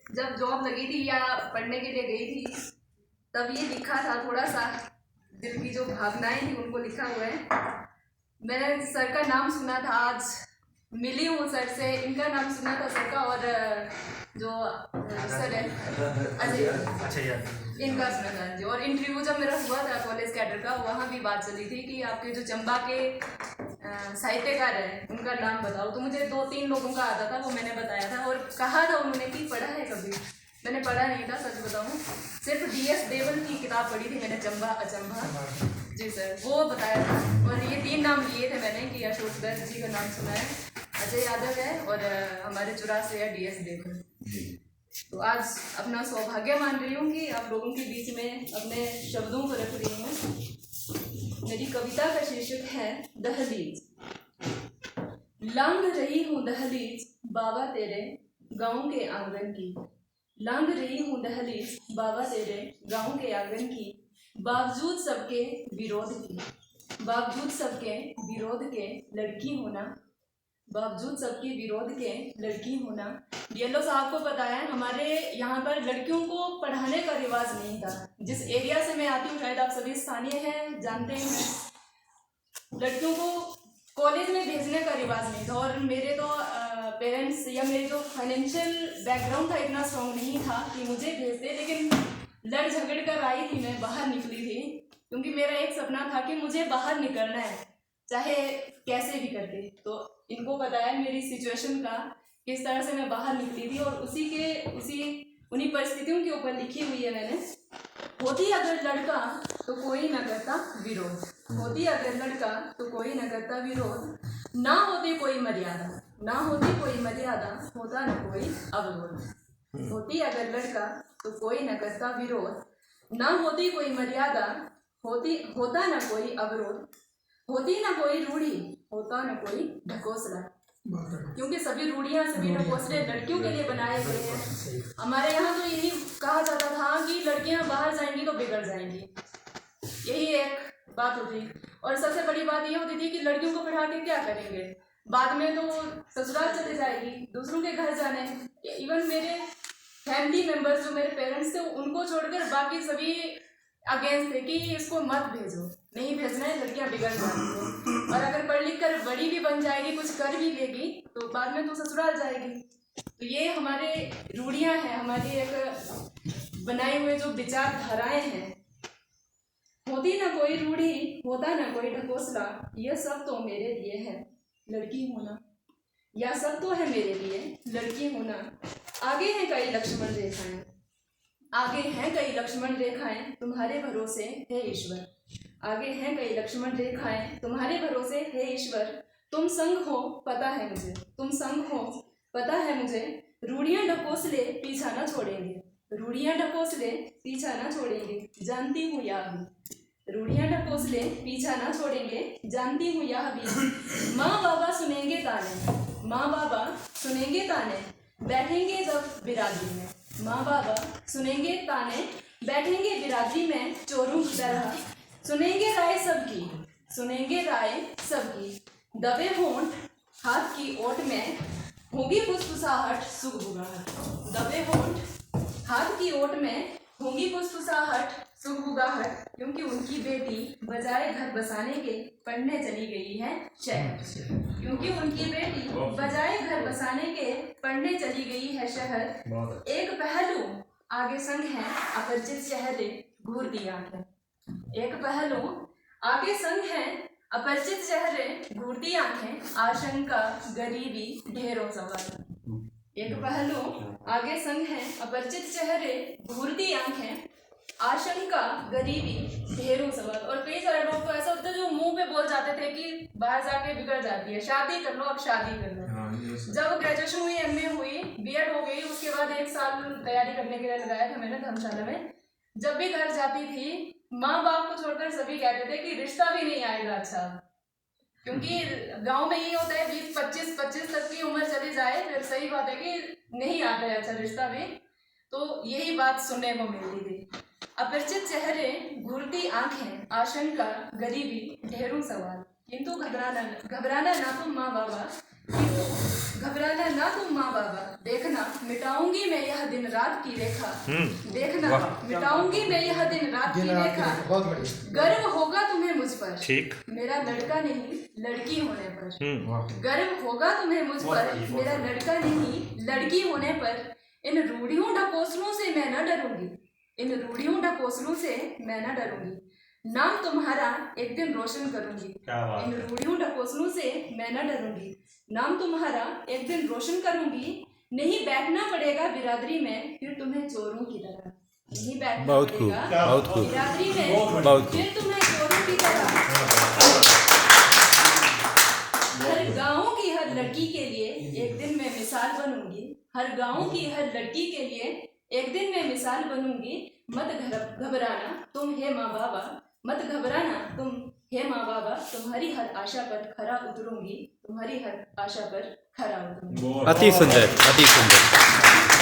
जब जॉब लगी थी या पढ़ने के लिए गई थी तब ये लिखा था, थोड़ा सा दिल की जो भावनाएं थी उनको लिखा हुआ है। मैंने सर का नाम सुना था, आज मिली हूँ सर से, इनका नाम सुना था सर का, और जो सर है अजय, इनका सुना था जी। और इंटरव्यू जब मेरा हुआ था कॉलेज कैडर का, वहाँ भी बात चली थी कि आपके जो चंबा के साहित्यकार हैं उनका नाम बताओ। तो मुझे 2-3 लोगों का आता था, वो मैंने बताया था और कहा था उन्होंने कि पढ़ा है कभी। मैंने पढ़ा नहीं था, सच बताऊँ, सिर्फ DS देवल की किताब पढ़ी थी मैंने, चंबा अचंबा जी सर, वो बताया था। और ये 3 नाम लिए थे मैंने कि अशोक दत्त जी का नाम सुना है, अजय यादव है, और हमारे 84 है DS देवल। तो आज अपना सौभाग्य मान रही हूँ कि आप लोगों के बीच में अपने शब्दों को रख रही हूँ। मेरी कविता का शीर्षक है दहलीज। लांघ रही हूँ दहलीज बाबा तेरे गाँव के आंगन की, लांघ रही हूँ दहलीज बाबा तेरे गाँव के आंगन की, बावजूद सबके विरोध की, बावजूद सबके विरोध के लड़की होना, बावजूद सबके विरोध के लड़की होना। येलो साहब को पता है, हमारे यहाँ पर लड़कियों को पढ़ाने का रिवाज नहीं था। जिस एरिया से मैं आती हूँ, शायद आप सभी स्थानीय हैं, जानते हैं, लड़कियों को कॉलेज में भेजने का रिवाज नहीं था। और मेरे तो पेरेंट्स या मेरे जो फाइनेंशियल बैकग्राउंड था इतना स्ट्रॉन्ग नहीं था कि मुझे भेजते, लेकिन लड़ झगड़ कर आई थी, मैं बाहर निकली थी, क्योंकि मेरा एक सपना था कि मुझे बाहर निकलना है, चाहे कैसे भी करके। तो इनको पता है मेरी सिचुएशन का, किस तरह से मैं बाहर निकली थी, और उन्हीं परिस्थितियों के ऊपर लिखी हुई है मैंने। होती अगर लड़का तो कोई न करता विरोध, होती अगर लड़का तो कोई न करता विरोध, ना होती कोई मर्यादा, ना होती कोई मर्यादा, होता न कोई अवरोध। होती अगर लड़का तो कोई न करता विरोध, ना होती कोई मर्यादा, होता न कोई अवरोध, होती ना कोई रूढ़ी, होता ना कोई ढकोसला। क्योंकि सभी रूढ़ियाँ, सभी ढकोसले लड़कियों के लिए बनाए गए हैं। हमारे यहाँ तो यही कहा जाता था कि लड़कियाँ बाहर जाएंगी तो बिगड़ जाएंगी, यही एक बात होती। और सबसे बड़ी बात ये होती थी कि लड़कियों को पढ़ा के क्या करेंगे, बाद में तो ससुराल चले जाएगी, दूसरों के घर जाने। इवन मेरे फैमिली मेम्बर्स जो मेरे पेरेंट्स थे, उनको छोड़कर बाकी सभी अगेंस्ट थे कि इसको मत भेजो, नहीं भेजना है, लड़कियां बिगड़ जाती हैं, और अगर पढ़ लिख कर बड़ी भी बन जाएगी, कुछ कर भी लेगी, तो बाद में तो ससुराल जाएगी। तो ये हमारे रूढ़ियां हैं, हमारी एक बनाए हुए जो विचारधाराएं हैं। होती ना कोई रूढ़ी, होता ना कोई ढकोसला, यह सब तो मेरे लिए है लड़की होना, या सब तो है मेरे लिए लड़की होना। आगे हैं कई लक्ष्मण रेखाएं, आगे हैं कई लक्ष्मण रेखाएं, तुम्हारे भरोसे है ईश्वर, आगे हैं कई लक्ष्मण रेखाएं, तुम्हारे भरोसे है ईश्वर। तुम संग हो पता है मुझे, तुम संग हो पता है मुझे, रूढ़ियां ढकोसले पीछा न छोड़ेंगे, रूढ़ियां ढकोसले पीछा न छोड़ेंगे, जानती हूँ यह भी, रूढ़ियां ढकोसले पीछा न छोड़ेंगे, जानती हूँ यह भी। माँ बाबा सुनेंगे ताने, माँ बाबा सुनेंगे ताने, बैठेंगे जब बिरादरी में, माँ बाबा सुनेंगे ताने, बैठेंगे बिरादरी में चोरों की तरह, सुनेंगे राय सबकी, सुनेंगे राय सबकी, दबे होंठ हाथ की ओट में, होंगी फुसफुसाहट सुगबुगाहट, दबे होंठ हाथ की ओट में, होंगी फुसफुसाहट सुगबुगाहट, क्योंकि उनकी बेटी बजाय घर बसाने के पढ़ने चली गई है शहर, क्योंकि उनकी बेटी बजाय घर बसाने के पढ़ने चली गई है शहर। एक पहलू आगे संग है अपरिचित चेहरे घूरती आंखें, एक पहलू आगे संग है अपरिचित चेहरे घूरती आंखें, आशंका गरीबी ढेरों सवाल। एक पहलू आगे संग है अपरिचित चेहरे घूरती आंखें, आशंका गरीबी ढेरों सवाल। और कई सारे लोग तो ऐसा होता है जो मुंह पे बोल जाते थे कि बाहर जाके बिगड़ जाती है, शादी कर लो, अब शादी कर लो। जब ग्रेजुएशन हुई, MA हुई, BEd हो गई, उसके बाद 1 साल तैयारी करने के लिए लगाया था मैंने धर्मशाला में। जब भी घर जाती थी, माँ बाप को छोड़कर सभी कहते थे कि रिश्ता भी नहीं आएगा अच्छा, क्योंकि गांव में ये होता है 20-25 तक की उम्र चली जाए फिर सही बात है कि नहीं आता है अच्छा रिश्ता भी। तो यही बात सुनने को मिलती थी। अपरिचित चेहरे घूरती आंखें, आशंका गरीबी ढेरों सवाल, किंतु घबराना ना तुम माँ बाबा, घबराना ना तुम माँ बाबा, देखना मिटाऊंगी मैं यह दिन रात की रेखा। देखना मिटाऊंगी मैं यह दिन रात की रेखा। गर्व होगा तुम्हें मुझ पर, ठीक। मेरा लड़का नहीं लड़की होने पर। गर्व होगा तुम्हें मुझ पर, मेरा लड़का नहीं लड़की होने पर। इन रूढ़ियों ढकोसलों से मैं न डरूंगी, इन रूढ़ियों ढकोसलों से मैं न डरूंगी। नाम तुम्हारा एक दिन रोशन करूंगी, इन रूढ़ियों ढकोसलों से मैं न डरूंगी। नाम तुम्हारा एक दिन रोशन करूंगी। नहीं बैठना पड़ेगा बिरादरी में फिर तुम्हें चोरों की तरह, नहीं बैठना बहुत पड़ेगा खूब, बहुत खूब। बिरादरी में बहुत फिर तुम्हें चोरों की तरह। हर गाँव की हर लड़की के लिए एक दिन मैं मिसाल बनूंगी, हर गाँव की हर लड़की के लिए एक दिन मैं मिसाल बनूंगी। मत घबराना तुम हे माँ बाबा, मत घबराना तुम हे माँ बाबा। तुम्हारी हर आशा पर खरा उतरूंगी, तुम्हारी हर आशा पर खरा उतरूंगी। अति सुंदर, अति सुंदर।